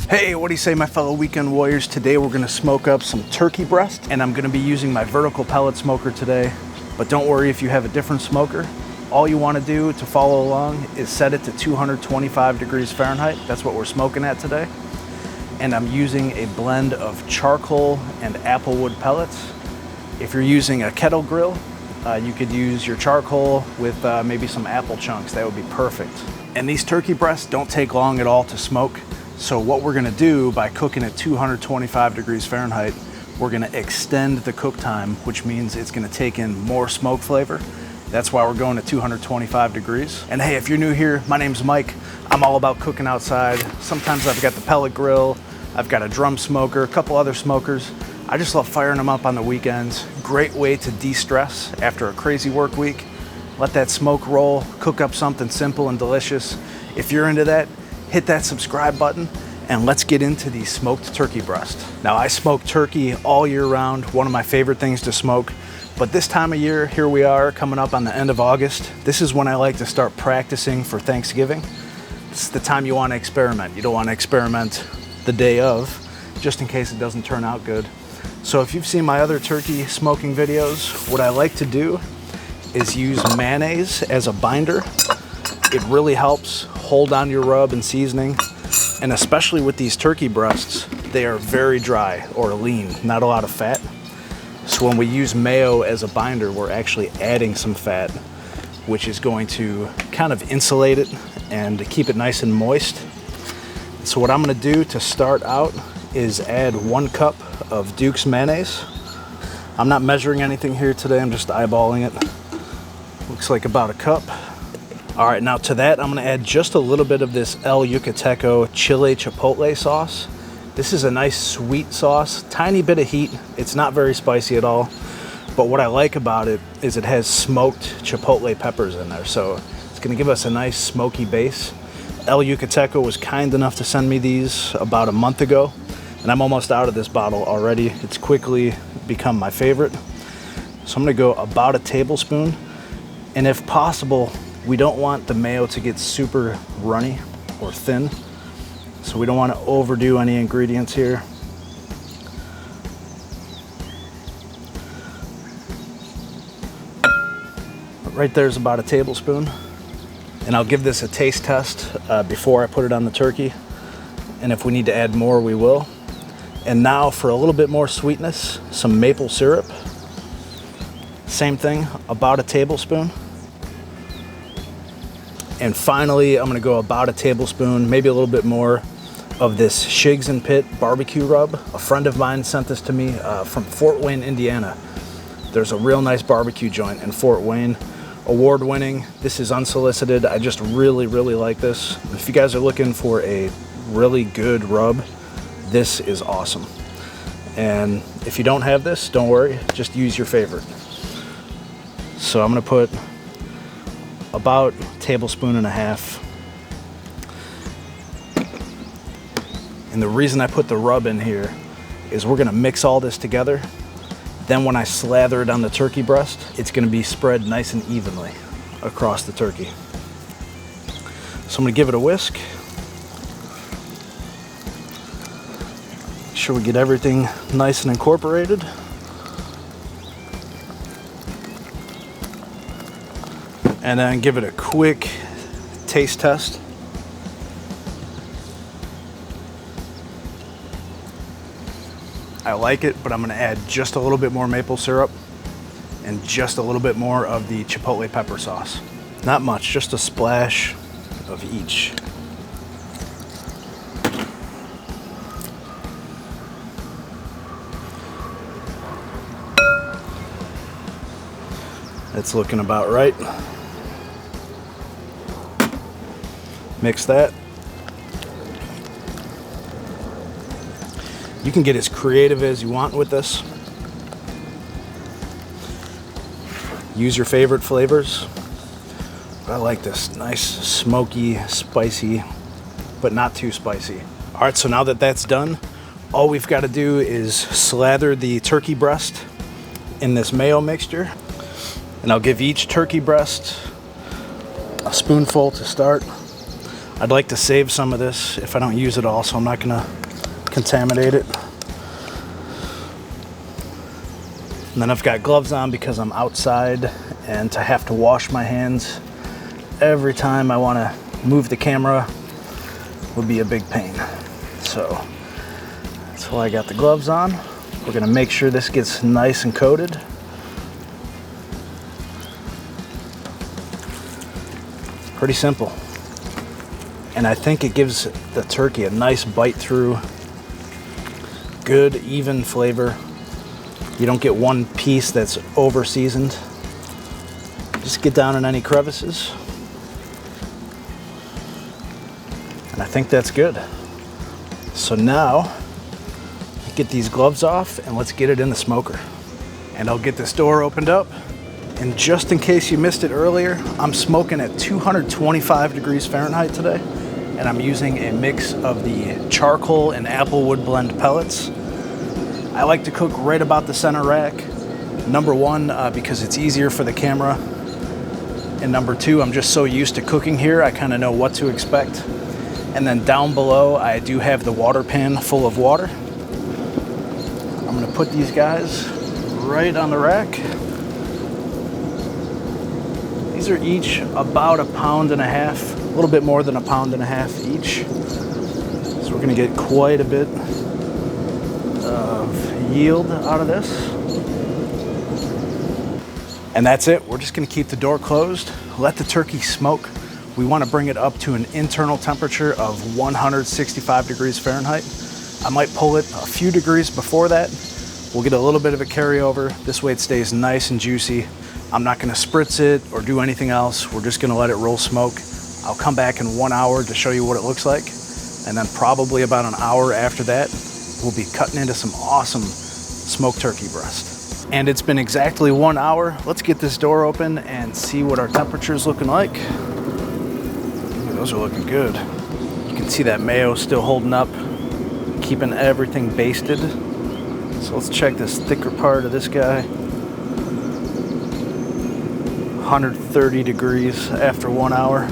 Hey, what do you say, my fellow weekend warriors? Today we're gonna smoke up some turkey breast, and I'm gonna be using my vertical pellet smoker today. But don't worry if you have a different smoker. All you wanna do to follow along is set it to 225 degrees Fahrenheit. That's what we're smoking at today. And I'm using a blend of charcoal and applewood pellets. If you're using a kettle grill, you could use your charcoal with maybe some apple chunks. That would be perfect. And these turkey breasts don't take long at all to smoke. So what we're gonna do by cooking at 225 degrees Fahrenheit, we're gonna extend the cook time, which means it's gonna take in more smoke flavor. That's why we're going to 225 degrees. And hey, if you're new here, my name's Mike. I'm all about cooking outside. Sometimes I've got the pellet grill, I've got a drum smoker, a couple other smokers. I just love firing them up on the weekends. Great way to de-stress after a crazy work week. Let that smoke roll, cook up something simple and delicious. If you're into that, hit that subscribe button and let's get into the smoked turkey breast. Now, I smoke turkey all year round, one of my favorite things to smoke. But this time of year, here we are coming up on the end of August. This is when I like to start practicing for Thanksgiving. This is the time you want to experiment. You don't want to experiment the day of, just in case it doesn't turn out good. So if you've seen my other turkey smoking videos, what I like to do is use mayonnaise as a binder. It really helps hold on your rub and seasoning. And especially with these turkey breasts, they are very dry or lean, not a lot of fat. So when we use mayo as a binder, we're actually adding some fat, which is going to kind of insulate it and keep it nice and moist. So what I'm gonna do to start out is add 1 cup of Dukes Mayonnaise. I'm not measuring anything here today, I'm just eyeballing it. Looks like about a cup. All right, now to that, I'm gonna add just a little bit of this El Yucateco Chile Chipotle sauce. This is a nice sweet sauce, tiny bit of heat. It's not very spicy at all. But what I like about it is it has smoked chipotle peppers in there. So it's gonna give us a nice smoky base. El Yucateco was kind enough to send me these about a month ago, and I'm almost out of this bottle already. It's quickly become my favorite. So I'm gonna go about a tablespoon. And if possible, we don't want the mayo to get super runny or thin. So we don't want to overdo any ingredients here. Right there's about a tablespoon. And I'll give this a taste test before I put it on the turkey. And if we need to add more, we will. And now for a little bit more sweetness, some maple syrup. Same thing, about a tablespoon. And finally, I'm gonna go about a tablespoon, maybe a little bit more, of this Shigs and Pit BBQ Rub. A friend of mine sent this to me from Fort Wayne, Indiana. There's a real nice barbecue joint in Fort Wayne. Award-winning. This is unsolicited. I just really, really like this. If you guys are looking for a really good rub, this is awesome. And if you don't have this, don't worry, just use your favorite. So I'm gonna put about a tablespoon and a half. And the reason I put the rub in here is we're gonna mix all this together. Then when I slather it on the turkey breast, it's gonna be spread nice and evenly across the turkey. So I'm gonna give it a whisk. Make sure we get everything nice and incorporated. And then give it a quick taste test. I like it, but I'm gonna add just a little bit more maple syrup and just a little bit more of the chipotle pepper sauce. Not much, just a splash of each. That's looking about right. Mix that. You can get as creative as you want with this. Use your favorite flavors. I like this nice, smoky, spicy, but not too spicy. All right, so now that that's done, all we've got to do is slather the turkey breast in this mayo mixture. And I'll give each turkey breast a spoonful to start. I'd like to save some of this if I don't use it all, so I'm not gonna contaminate it. And then I've got gloves on because I'm outside, and to have to wash my hands every time I wanna move the camera would be a big pain. So that's why I got the gloves on. We're gonna make sure this gets nice and coated. Pretty simple. And I think it gives the turkey a nice bite through. Good, even flavor. You don't get one piece that's over seasoned. Just get down in any crevices. And I think that's good. So now, get these gloves off and let's get it in the smoker. And I'll get this door opened up. And just in case you missed it earlier, I'm smoking at 225 degrees Fahrenheit today. And I'm using a mix of the charcoal and applewood blend pellets. I like to cook right about the center rack. Number one, because it's easier for the camera. And number two, I'm just so used to cooking here, I kind of know what to expect. And then down below, I do have the water pan full of water. I'm gonna put these guys right on the rack. These are each about 1.5 pounds, a little bit more than 1.5 pounds each. So we're gonna get quite a bit of yield out of this. And that's it. We're just gonna keep the door closed, let the turkey smoke. We wanna bring it up to an internal temperature of 165 degrees Fahrenheit. I might pull it a few degrees before that. We'll get a little bit of a carryover. This way it stays nice and juicy. I'm not gonna spritz it or do anything else. We're just gonna let it roll smoke. I'll come back in 1 hour to show you what it looks like. And then probably about an hour after that, we'll be cutting into some awesome smoked turkey breast. And it's been exactly 1 hour. Let's get this door open and see what our temperature's looking like. Ooh, those are looking good. You can see that mayo still holding up, keeping everything basted. So let's check this thicker part of this guy. 130 degrees after 1 hour.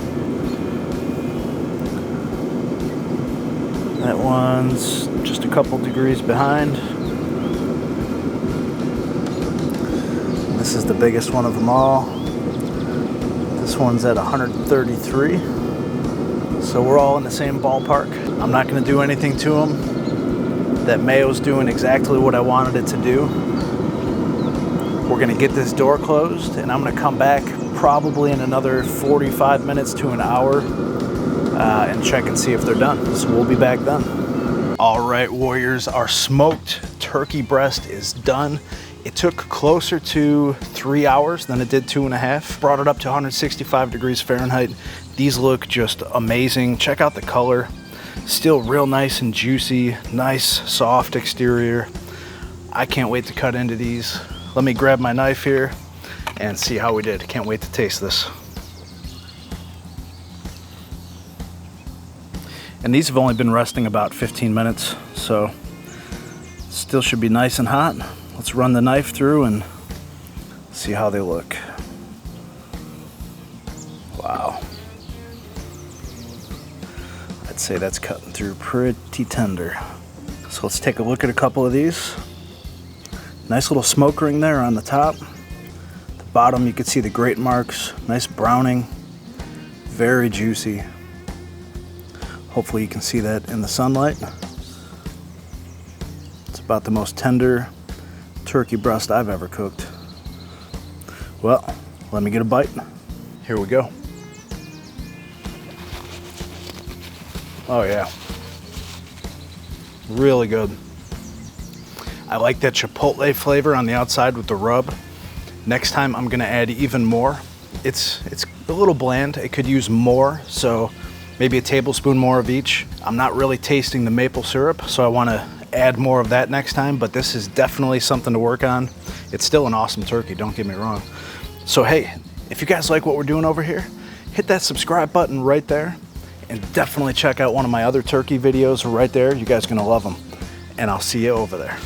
That one's just a couple degrees behind. This is the biggest one of them all. This one's at 133. So we're all in the same ballpark. I'm not gonna do anything to them. That mayo's doing exactly what I wanted it to do. We're gonna get this door closed and I'm gonna come back probably in another 45 minutes to an hour and check and see if they're done. So we'll be back then. All right, warriors, our smoked turkey breast is done. It took closer to 3 hours than it did 2.5. Brought it up to 165 degrees Fahrenheit. These look just amazing. Check out the color. Still real nice and juicy, nice soft exterior. I can't wait to cut into these. Let me grab my knife here and see how we did. Can't wait to taste this. And these have only been resting about 15 minutes, so still should be nice and hot. Let's run the knife through and see how they look. Wow. I'd say that's cutting through pretty tender. So let's take a look at a couple of these. Nice little smoke ring there on the top. The bottom, you can see the grate marks. Nice browning. Very juicy. Hopefully you can see that in the sunlight. It's about the most tender turkey breast I've ever cooked. Well, let me get a bite. Here we go. Oh yeah. Really good. I like that chipotle flavor on the outside with the rub. Next time I'm gonna add even more. It's a little bland. It could use more, so maybe a tablespoon more of each. I'm not really tasting the maple syrup, so I wanna add more of that next time, but this is definitely something to work on. It's still an awesome turkey, don't get me wrong. So hey, if you guys like what we're doing over here, hit that subscribe button right there, and definitely check out one of my other turkey videos right there. You guys are gonna love them, and I'll see you over there.